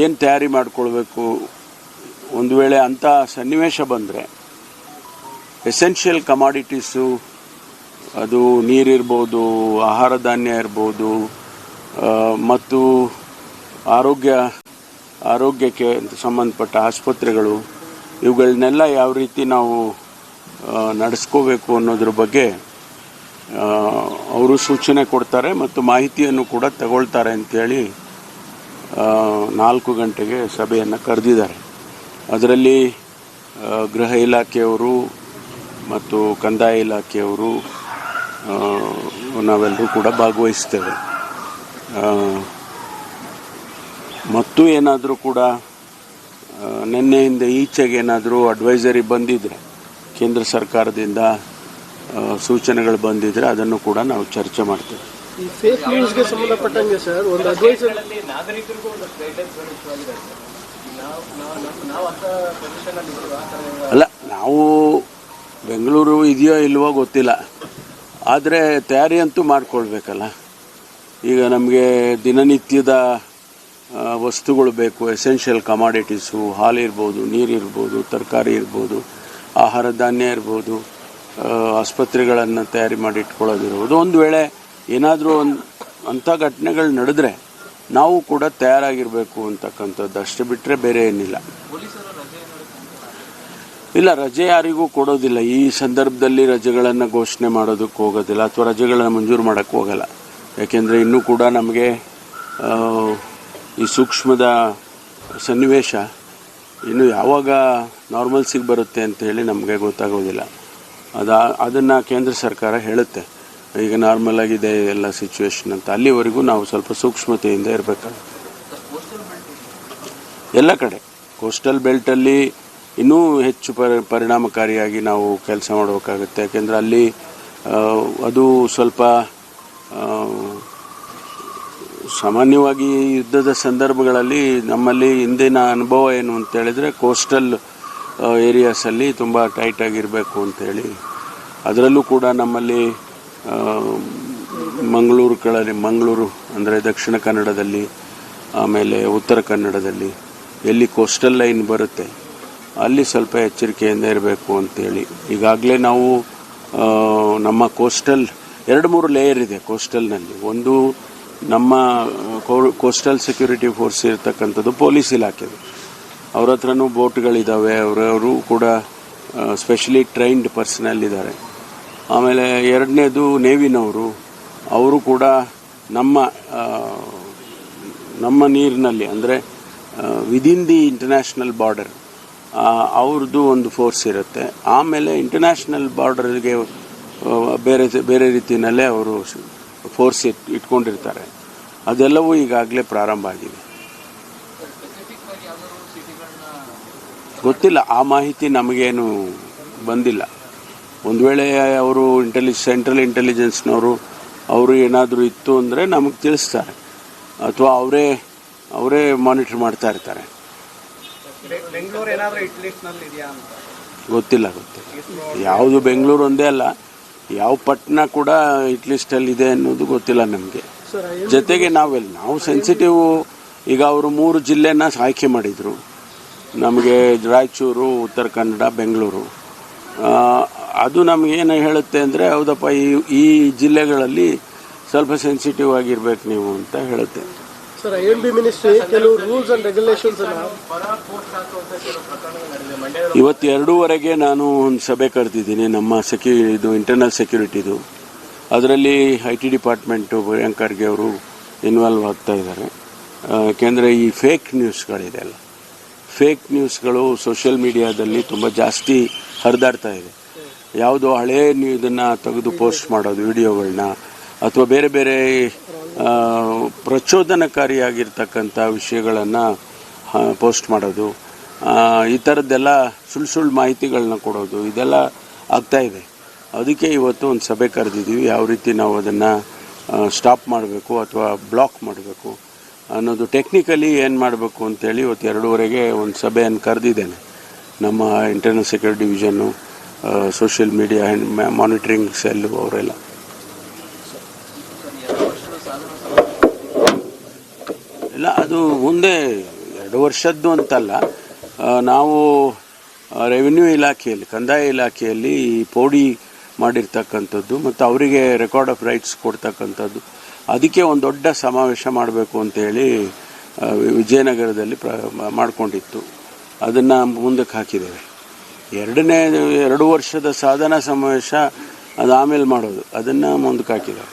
ಏನು ತಯಾರಿ ಮಾಡಿಕೊಳ್ಬೇಕು. ಒಂದು ವೇಳೆ ಅಂಥ ಸನ್ನಿವೇಶ ಬಂದರೆ ಎಸೆನ್ಷಿಯಲ್ ಕಮಾಡಿಟೀಸು, ಅದು ನೀರಿರ್ಬೋದು, ಆಹಾರ ಧಾನ್ಯ ಇರ್ಬೋದು, ಮತ್ತು ಆರೋಗ್ಯಕ್ಕೆ ಸಂಬಂಧಪಟ್ಟ ಆಸ್ಪತ್ರೆಗಳು, ಇವುಗಳನ್ನೆಲ್ಲ ಯಾವ ರೀತಿ ನಾವು ನಡೆಸ್ಕೋಬೇಕು ಅನ್ನೋದ್ರ ಬಗ್ಗೆ ಅವರು ಸೂಚನೆ ಕೊಡ್ತಾರೆ ಮತ್ತು ಮಾಹಿತಿಯನ್ನು ಕೂಡ ತಗೊಳ್ತಾರೆ ಅಂತೇಳಿ 4 ಗಂಟೆಗೆ ಸಭೆಯನ್ನು ಕರೆದಿದ್ದಾರೆ. ಅದರಲ್ಲಿ ಗೃಹ ಇಲಾಖೆಯವರು ಮತ್ತು ಕಂದಾಯ ಇಲಾಖೆಯವರು ನಾವೆಲ್ಲರೂ ಕೂಡ ಭಾಗವಹಿಸ್ತೇವೆ. ಮತ್ತು ಏನಾದರೂ ಕೂಡ ನಿನ್ನೆಯಿಂದ ಈಚೆಗೆ ಏನಾದರೂ ಅಡ್ವೈಸರಿ ಬಂದಿದ್ದರೆ, ಕೇಂದ್ರ ಸರ್ಕಾರದಿಂದ ಸೂಚನೆಗಳು ಬಂದಿದ್ದರೆ ಅದನ್ನು ಕೂಡ ನಾವು ಚರ್ಚೆ ಮಾಡ್ತೇವೆ. ಈ ಫೇಕ್ ನ್ಯೂಸ್ಗೆ ಸಂಬಂಧಪಟ್ಟಂಗೆ ಸರ್ ಒಂದು ಅಡ್ವೈಸರಿ ನಾಗರಿಕರಿಗೂ ಒಂದು ಅಲ್ಲ, ನಾವು ಬೆಂಗಳೂರು ಇದೆಯೋ ಇಲ್ವೋ ಗೊತ್ತಿಲ್ಲ, ಆದರೆ ತಯಾರಿ ಅಂತೂ ಮಾಡಿಕೊಳ್ಬೇಕಲ್ಲ. ಈಗ ನಮಗೆ ದಿನನಿತ್ಯದ ವಸ್ತುಗಳು ಬೇಕು, ಎಸೆನ್ಷಿಯಲ್ ಕಮಾಡಿಟೀಸು, ಹಾಲು ಇರ್ಬೋದು, ನೀರಿರ್ಬೋದು, ತರಕಾರಿ ಇರ್ಬೋದು, ಆಹಾರ ಧಾನ್ಯ ಇರ್ಬೋದು, ಆಸ್ಪತ್ರೆಗಳನ್ನು ತಯಾರಿ ಮಾಡಿ ಇಟ್ಕೊಳ್ಳೋದಿರ್ಬೋದು. ಒಂದು ವೇಳೆ ಏನಾದರೂ ಅಂಥ ಘಟನೆಗಳು ನಡೆದ್ರೆ ನಾವು ಕೂಡ ತಯಾರಾಗಿರಬೇಕು ಅಂತಕ್ಕಂಥದ್ದು, ಅಷ್ಟೇ ಬಿಟ್ಟರೆ ಬೇರೆ ಏನಿಲ್ಲ. ಇಲ್ಲ, ರಜೆ ಯಾರಿಗೂ ಕೊಡೋದಿಲ್ಲ. ಈ ಸಂದರ್ಭದಲ್ಲಿ ರಜೆಗಳನ್ನು ಘೋಷಣೆ ಮಾಡೋದಕ್ಕೆ ಹೋಗೋದಿಲ್ಲ ಅಥವಾ ರಜೆಗಳನ್ನು ಮಂಜೂರು ಮಾಡೋಕ್ಕೆ ಹೋಗಲ್ಲ. ಯಾಕೆಂದರೆ ಇನ್ನೂ ಕೂಡ ನಮಗೆ ಈ ಸೂಕ್ಷ್ಮದ ಸನ್ನಿವೇಶ ಇನ್ನು ಯಾವಾಗ ನಾರ್ಮಲ್ಸಿಗೆ ಬರುತ್ತೆ ಅಂತೇಳಿ ನಮಗೆ ಗೊತ್ತಾಗೋದಿಲ್ಲ. ಅದನ್ನು ಕೇಂದ್ರ ಸರ್ಕಾರ ಹೇಳುತ್ತೆ, ಈಗ ನಾರ್ಮಲ್ ಆಗಿದೆ ಎಲ್ಲ ಸಿಚುವೇಶನ್ ಅಂತ. ಅಲ್ಲಿವರೆಗೂ ನಾವು ಸ್ವಲ್ಪ ಸೂಕ್ಷ್ಮತೆಯಿಂದ ಇರಬೇಕಾಗುತ್ತೆ. ಎಲ್ಲ ಕಡೆ ಕೋಸ್ಟಲ್ ಬೆಲ್ಟಲ್ಲಿ ಇನ್ನೂ ಹೆಚ್ಚು ಪರಿಣಾಮಕಾರಿಯಾಗಿ ನಾವು ಕೆಲಸ ಮಾಡಬೇಕಾಗುತ್ತೆ. ಯಾಕೆಂದರೆ ಅಲ್ಲಿ ಅದು ಸ್ವಲ್ಪ ಸಾಮಾನ್ಯವಾಗಿ ಯುದ್ಧದ ಸಂದರ್ಭಗಳಲ್ಲಿ ನಮ್ಮಲ್ಲಿ ಹಿಂದಿನ ಅನುಭವ ಏನು ಅಂತ ಹೇಳಿದರೆ, ಕೋಸ್ಟಲ್ ಏರಿಯಾಸಲ್ಲಿ ತುಂಬ ಟೈಟಾಗಿರಬೇಕು ಅಂತೇಳಿ. ಅದರಲ್ಲೂ ಕೂಡ ನಮ್ಮಲ್ಲಿ ಮಂಗಳೂರು ಅಂದರೆ ದಕ್ಷಿಣ ಕನ್ನಡದಲ್ಲಿ, ಆಮೇಲೆ ಉತ್ತರ ಕನ್ನಡದಲ್ಲಿ ಎಲ್ಲಿ ಕೋಸ್ಟಲ್ ಲೈನ್ ಬರುತ್ತೆ ಅಲ್ಲಿ ಸ್ವಲ್ಪ ಎಚ್ಚರಿಕೆಯಿಂದ ಇರಬೇಕು ಅಂತೇಳಿ. ಈಗಾಗಲೇ ನಾವು ನಮ್ಮ ಕೋಸ್ಟಲ್ 2-3 ಲೇಯರ್ ಇದೆ ಕೋಸ್ಟಲ್ನಲ್ಲಿ. ಒಂದು ನಮ್ಮ ಕೋಸ್ಟಲ್ ಸೆಕ್ಯೂರಿಟಿ ಫೋರ್ಸ್ ಇರ್ತಕ್ಕಂಥದ್ದು ಪೊಲೀಸ್ ಇಲಾಖೆದು, ಅವ್ರ ಹತ್ರನೂ ಬೋಟ್ಗಳಿದ್ದಾವೆ, ಅವರು ಕೂಡ ಸ್ಪೆಷಲಿ ಟ್ರೈನ್ಡ್ ಪರ್ಸನಲ್ ಇದ್ದಾರೆ. ಆಮೇಲೆ 2ನೇದು ನೇವಿನವರು, ಅವರು ಕೂಡ ನಮ್ಮ ನೀರಿನಲ್ಲಿ ಅಂದರೆ ವಿದಿನ್ ದಿ ಇಂಟರ್ನ್ಯಾಷನಲ್ ಬಾರ್ಡರ್ ಅವ್ರದ್ದು ಒಂದು ಫೋರ್ಸ್ ಇರುತ್ತೆ. ಆಮೇಲೆ ಇಂಟರ್ನ್ಯಾಷನಲ್ ಬಾರ್ಡರ್ಗೆ ಬೇರೆ ರೀತಿಯಲ್ಲೇ ಅವರು ಫೋರ್ಸ್ ಇಟ್ಕೊಂಡಿರ್ತಾರೆ. ಅದೆಲ್ಲವೂ ಈಗಾಗಲೇ ಪ್ರಾರಂಭ ಆಗಿದೆ. ಗೊತ್ತಿಲ್ಲ, ಆ ಮಾಹಿತಿ ನಮಗೇನು ಬಂದಿಲ್ಲ. ಒಂದು ವೇಳೆ ಅವರು ಸೆಂಟ್ರಲ್ ಇಂಟೆಲಿಜೆನ್ಸ್ನವರು ಅವರು ಏನಾದರೂ ಇತ್ತು ಅಂದರೆ ನಮಗೆ ತಿಳಿಸ್ತಾರೆ, ಅಥವಾ ಅವರೇ ಮಾನಿಟರ್ ಮಾಡ್ತಾ ಇರ್ತಾರೆ. ಗೊತ್ತಿಲ್ಲ. ಯಾವುದು ಬೆಂಗಳೂರು ಒಂದೇ ಅಲ್ಲ, ಯಾವ ಪಟ್ಟಣ ಕೂಡ ಹಿಟ್ ಲಿಸ್ಟಲ್ಲಿದೆ ಅನ್ನೋದು ಗೊತ್ತಿಲ್ಲ ನಮಗೆ. ಜೊತೆಗೆ ನಾವು ಸೆನ್ಸಿಟಿವ್. ಈಗ ಅವರು 3 ಜಿಲ್ಲೆನ ಆಯ್ಕೆ ಮಾಡಿದರು ನಮಗೆ, ರಾಯಚೂರು, ಉತ್ತರ ಕನ್ನಡ, ಬೆಂಗಳೂರು. ಅದು ನಮಗೇನು ಹೇಳುತ್ತೆ ಅಂದರೆ, ಹೌದಪ್ಪ ಈ ಜಿಲ್ಲೆಗಳಲ್ಲಿ ಸ್ವಲ್ಪ ಸೆನ್ಸಿಟಿವ್ ಆಗಿರ್ಬೇಕು ನೀವು ಅಂತ ಹೇಳುತ್ತೆ. ಸರ್, INB ಮಿನಿಸ್ಟ್ರಿ ಕೆಲವು ರೂಲ್ಸ್ ಅಂಡ್ ರೆಗ್ಯುಲೇಷನ್ಸ್ ಇವತ್ತು 2:15 ನಾನು ಒಂದು ಸಭೆ ಕರೆದಿದ್ದೀನಿ ನಮ್ಮ ಇಂಟರ್ನಲ್ ಸೆಕ್ಯೂರಿಟಿದು. ಅದರಲ್ಲಿ IT ಡಿಪಾರ್ಟ್ಮೆಂಟು ಪ್ರಿಯಾಂಕ್ ಖರ್ಗೆ ಅವರು ಇನ್ವಾಲ್ವ್ ಆಗ್ತಾ ಇದ್ದಾರೆ. ಯಾಕೆಂದರೆ ಈ ಫೇಕ್ ನ್ಯೂಸ್ಗಳಿದೆಯಲ್ಲ, ಫೇಕ್ ನ್ಯೂಸ್ಗಳು ಸೋಷಿಯಲ್ ಮೀಡಿಯಾದಲ್ಲಿ ತುಂಬ ಜಾಸ್ತಿ ಹರಿದಾಡ್ತಾ ಇದೆ. ಯಾವುದೋ ಹಳೇ ಇದನ್ನು ತೆಗೆದು ಪೋಸ್ಟ್ ಮಾಡೋದು, ವಿಡಿಯೋಗಳನ್ನ, ಅಥವಾ ಬೇರೆ ಬೇರೆ ಪ್ರಚೋದನಕಾರಿಯಾಗಿರ್ತಕ್ಕಂಥ ವಿಷಯಗಳನ್ನು ಪೋಸ್ಟ್ ಮಾಡೋದು, ಈ ಥರದ್ದೆಲ್ಲ ಸುಳ್ಳು ಮಾಹಿತಿಗಳನ್ನ ಕೊಡೋದು, ಇದೆಲ್ಲ ಆಗ್ತಾ ಇದೆ. ಅದಕ್ಕೆ ಇವತ್ತು ಒಂದು ಸಭೆ ಕರೆದಿದ್ದೀವಿ. ಯಾವ ರೀತಿ ನಾವು ಅದನ್ನು ಸ್ಟಾಪ್ ಮಾಡಬೇಕು ಅಥವಾ ಬ್ಲಾಕ್ ಮಾಡಬೇಕು ಅನ್ನೋದು ಟೆಕ್ನಿಕಲಿ ಏನು ಮಾಡಬೇಕು ಅಂತೇಳಿ ಇವತ್ತು 2:15 ಒಂದು ಸಭೆಯನ್ನು ಕರೆದಿದ್ದೇನೆ. ನಮ್ಮ internal security division, social media monitoring cell ಅವರೆಲ್ಲ. ಇಲ್ಲ, ಅದು ಮುಂದೆ 2 ವರ್ಷದ್ದು ಅಂತಲ್ಲ, ನಾವು ರೆವಿನ್ಯೂ ಇಲಾಖೆಯಲ್ಲಿ, ಕಂದಾಯ ಇಲಾಖೆಯಲ್ಲಿ ಈ ಪೌಡಿ ಮಾಡಿರ್ತಕ್ಕಂಥದ್ದು ಮತ್ತು ಅವರಿಗೆ ರೆಕಾರ್ಡ್ ಆಫ್ ರೈಟ್ಸ್ ಕೊಡ್ತಕ್ಕಂಥದ್ದು, ಅದಕ್ಕೆ ಒಂದು ದೊಡ್ಡ ಸಮಾವೇಶ ಮಾಡಬೇಕು ಅಂತೇಳಿ ವಿಜಯನಗರದಲ್ಲಿ ಮಾಡಿಕೊಂಡಿತ್ತು. ಅದನ್ನು ಮುಂದಕ್ಕೆ ಹಾಕಿದ್ದೇವೆ. 2 ವರ್ಷದ ಸಾಧನಾ ಸಮಾವೇಶ ಅದು ಆಮೇಲೆ ಮಾಡೋದು, ಅದನ್ನು ಮುಂದಕ್ಕೆ ಹಾಕಿದ್ದೇವೆ.